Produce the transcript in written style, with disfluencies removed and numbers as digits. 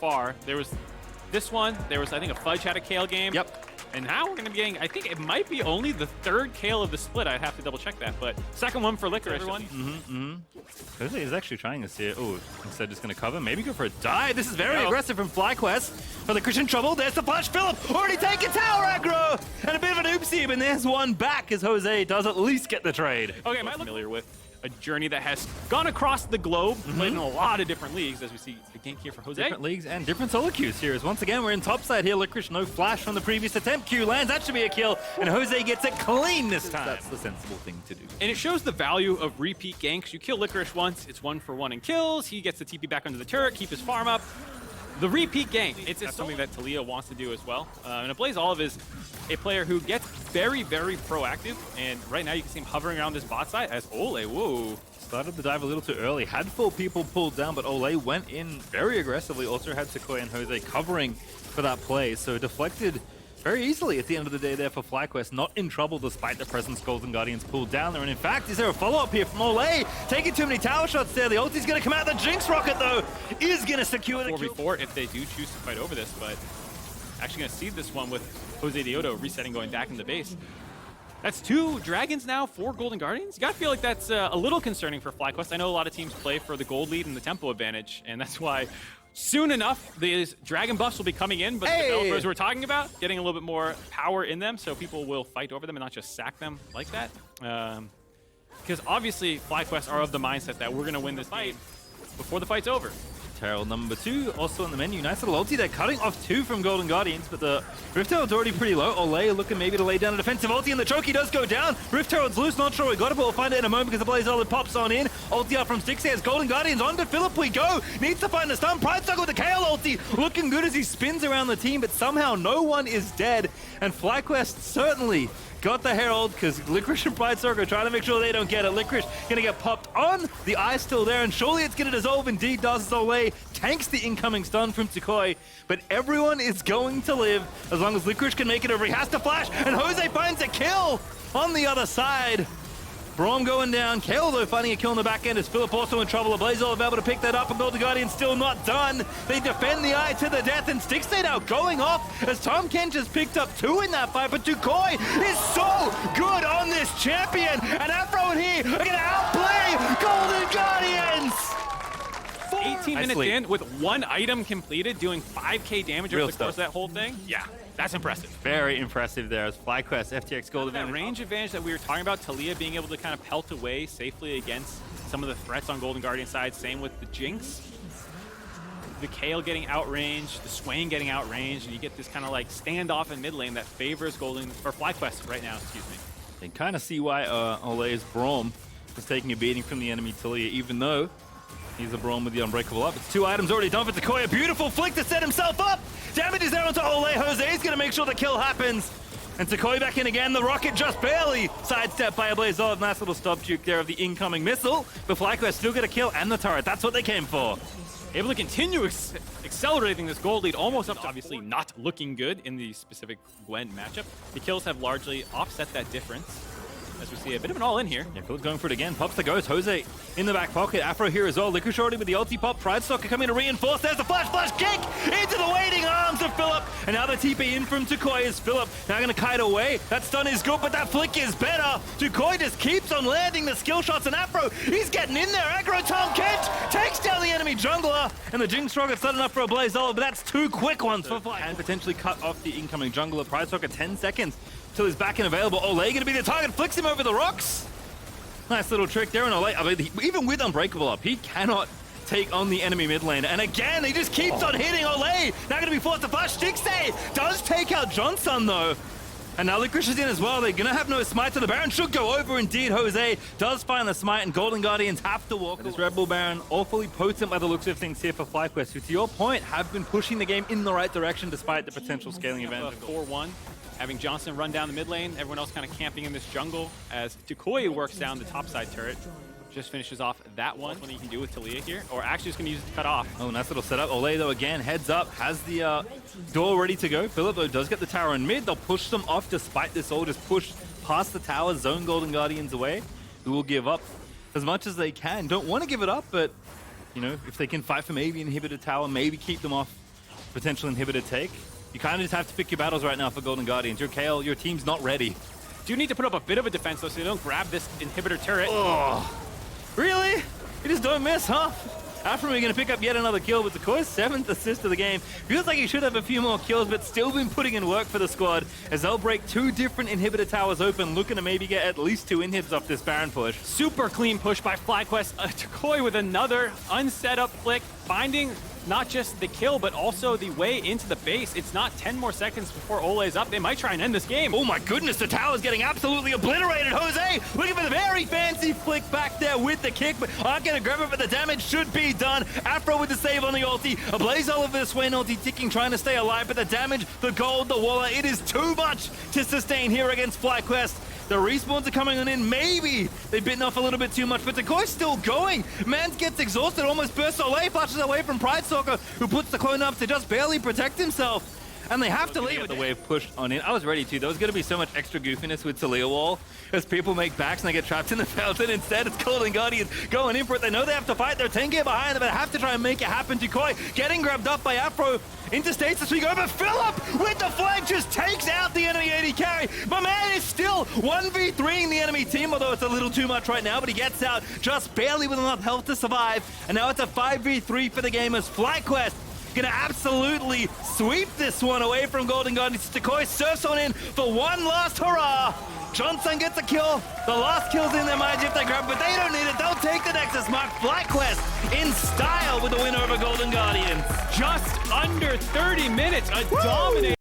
far. There was this one. There was, I think, a Fudge had a Kale game. Yep. And now we're going to be getting, I think it might be only the third Kale of the split. I'd have to double check that. But second one for Licorice, everyone. Jose is actually trying this here. Oh, instead just going to cover. Maybe go for a dive. This is very aggressive from FlyQuest. But Licorice in trouble. There's the flash. Philip already taking tower aggro. And a bit of an oopsie, but there's one back as Jose does at least get the trade. Okay, am I familiar with a journey that has gone across the globe, played in a lot of different leagues, as we see the gank here for Jose. Different leagues and different solo queues here. As once again, we're in top side here. Licorice, no flash from the previous attempt. Q lands, that should be a kill, and Jose gets it clean this time. That's the sensible thing to do. And it shows the value of repeat ganks. You kill Licorice once, it's 1-for-1 in kills. He gets the TP back under the turret, keep his farm up. The repeat gank, it's something that Talia wants to do as well. And Blaze Olive is a player who gets very, very proactive. And right now you can see him hovering around this bot side as Ole, whoa. Started the dive a little too early. Had 4 people pulled down, but Ole went in very aggressively. Also had Sequoia and Jose covering for that play. So deflected very easily at the end of the day there for FlyQuest. Not in trouble despite the presence Golden Guardians pulled down there. And in fact, is there a follow-up here from Ole? Taking too many tower shots there. The ulti's going to come out. The Jinx Rocket, though, is going to secure the kill. 4v4 if they do choose to fight over this, but actually going to see this one with Jose Diodo resetting, going back in the base. That's 2 Dragons now, 4 Golden Guardians. You gotta feel like that's a little concerning for FlyQuest. I know a lot of teams play for the gold lead and the tempo advantage, and that's why soon enough, these Dragon buffs will be coming in, but the developers we're talking about, getting a little bit more power in them, so people will fight over them and not just sack them like that. Because obviously, FlyQuest are of the mindset that we're gonna win this fight before the fight's over. Terrell number 2 also on the menu. Nice little ulti there, cutting off 2 from Golden Guardians, but the Rift Herald's already pretty low. Ole looking maybe to lay down a defensive ulti, and the Choky does go down. Rift Herald's loose, not sure we got it, but we'll find it in a moment because the Blaze Olive pops on in. Ulti out from Stix as Golden Guardians onto Philip we go. Needs to find the stun. Pride Struggle with the KO ulti. Looking good as he spins around the team, but somehow no one is dead. And FlyQuest certainly got the Herald because Licorice and Pride Circle trying to make sure they don't get it. Licorice gonna get popped on. The eye's still there, and surely it's gonna dissolve. Indeed does. Ole tanks the incoming stun from Tukoi, but everyone is going to live as long as Licorice can make it over. He has to flash, and Jose finds a kill on the other side. Braum going down. Kale, though, finding a kill in the back end. Is Philip also in trouble? Blaze Olive able to pick that up, and Golden Guardian still not done. They defend the eye to the death, and Stixay now going off as Tom Kench has picked up 2 in that fight, but Tukoi is so good on this champion, and Afro and he are going to outplay Golden Guardians! 18 minutes in with 1 item completed, doing 5k damage over the course of that whole thing. Yeah, that's impressive. Very impressive there as FlyQuest, FTX Gold That range advantage that we were talking about, Talia being able to kind of pelt away safely against some of the threats on Golden Guardian side. Same with the Jinx. The Kale getting outranged, the Swain getting outranged, and you get this kind of like standoff in mid lane that favors Golden, or FlyQuest right now, excuse me. You can kind of see why Ole's Braum was taking a beating from the enemy Talia, even though he's a Braum with the Unbreakable up. It's 2 items already done for Sequoia. Beautiful flick to set himself up. Damage is there onto Ole. Jose's going to make sure the kill happens. And Sequoia back in again. The rocket just barely sidestepped by a Blaze Olive. Nice little stop juke there of the incoming missile. But FlyQuest still get a kill and the turret. That's what they came for. Able to continue accelerating this gold lead almost up to obviously not looking good in the specific Gwen matchup. The kills have largely offset that difference, as we see a bit of an all-in here. Yeah, Phil's going for it again. Pops the ghost. Jose in the back pocket. Afro here as well. Licorice already with the ulti pop. Pride Stalker coming to reinforce. There's the flash kick into the waiting arms of Philip. And now the TP in from Tukoi is Philip. Now going to kite away. That stun is good, but that flick is better. Tukoi just keeps on landing the skill shots, and Afro, he's getting in there. Aggro Tom Kent takes down the enemy jungler. And the Jinx Rocket's done enough for a Blaze Olive, but that's 2 quick ones for Fly. And potentially cut off the incoming jungler. Pride Stalker 10 seconds till he's back and available. Ole gonna be the target, flicks him over the rocks. Nice little trick there, and Ole, I mean, even with Unbreakable up, he cannot take on the enemy mid lane. And again, he just keeps on hitting Ole. Now gonna be forced to flash. Stixay does take out Johnson though. And now Licorice is in as well. They're gonna have no smite, so the Baron should go over indeed. Jose does find the smite, and Golden Guardians have to walk. This Red Bull Baron, awfully potent by the looks of things here for FlyQuest, who, to your point, have been pushing the game in the right direction despite the potential scaling advantage. 4-1. Having Johnson run down the mid lane, everyone else kind of camping in this jungle as Tukoi works down the topside turret. Just finishes off that one. What he can do with Talia here, or actually just going to use it to cut off. Oh, nice little setup. Ole, though, again, heads up, has the door ready to go. Philip, though, does get the tower in mid. They'll push them off despite this all. Just push past the tower, zone Golden Guardians away, who will give up as much as they can. Don't want to give it up, but, you know, if they can fight for maybe inhibit a tower, maybe keep them off potential inhibitor take. You kind of just have to pick your battles right now for Golden Guardians. Your KL, your team's not ready. Do need to put up a bit of a defense, though, so they don't grab this inhibitor turret. Oh, really? You just don't miss, huh? After we're going to pick up yet another kill, but Decoy's 7th assist of the game. Feels like he should have a few more kills, but still been putting in work for the squad as they'll break 2 different inhibitor towers open, looking to maybe get at least 2 inhibs off this Baron push. Super clean push by FlyQuest. Decoy with another unset up flick, finding not just the kill, but also the way into the base. It's not 10 more seconds before Ole's up. They might try and end this game. Oh my goodness, the tower's getting absolutely obliterated. Jose looking for the very fancy flick back there with the kick, but aren't going to grab it, but the damage should be done. Afro with the save on the ulti. A Blaze Oliver the Swain ulti ticking, trying to stay alive, but the damage, the gold, the walla, it is too much to sustain here against FlyQuest. The respawns are coming on in. Maybe they've bitten off a little bit too much, but Decoy's still going. Mans gets exhausted, almost bursts Olay, flashes away from Pride Stalker, who puts the clone up to just barely protect himself. And they have to leave. The wave pushed on in. I was ready to. There was going to be so much extra goofiness with Talia Wall as people make backs and they get trapped in the fountain. Instead, it's Golden Guardians going in for it. They know they have to fight. They're 10k behind them, but have to try and make it happen. Decoy getting grabbed up by Afro into stasis. We go, but Philip with the flag just takes out the enemy AD carry. My man is still 1v3ing the enemy team, although it's a little too much right now, but he gets out just barely with enough health to survive. And now it's a 5v3 for the game as FlyQuest gonna absolutely sweep this one away from Golden Guardians. Decoy surfs on in for one last hurrah. Johnson gets a kill. The last kill's in their mind if they grab, but they don't need it. They'll take the Nexus mark. FlyQuest in style with the win over Golden Guardians. Just under 30 minutes, a dominant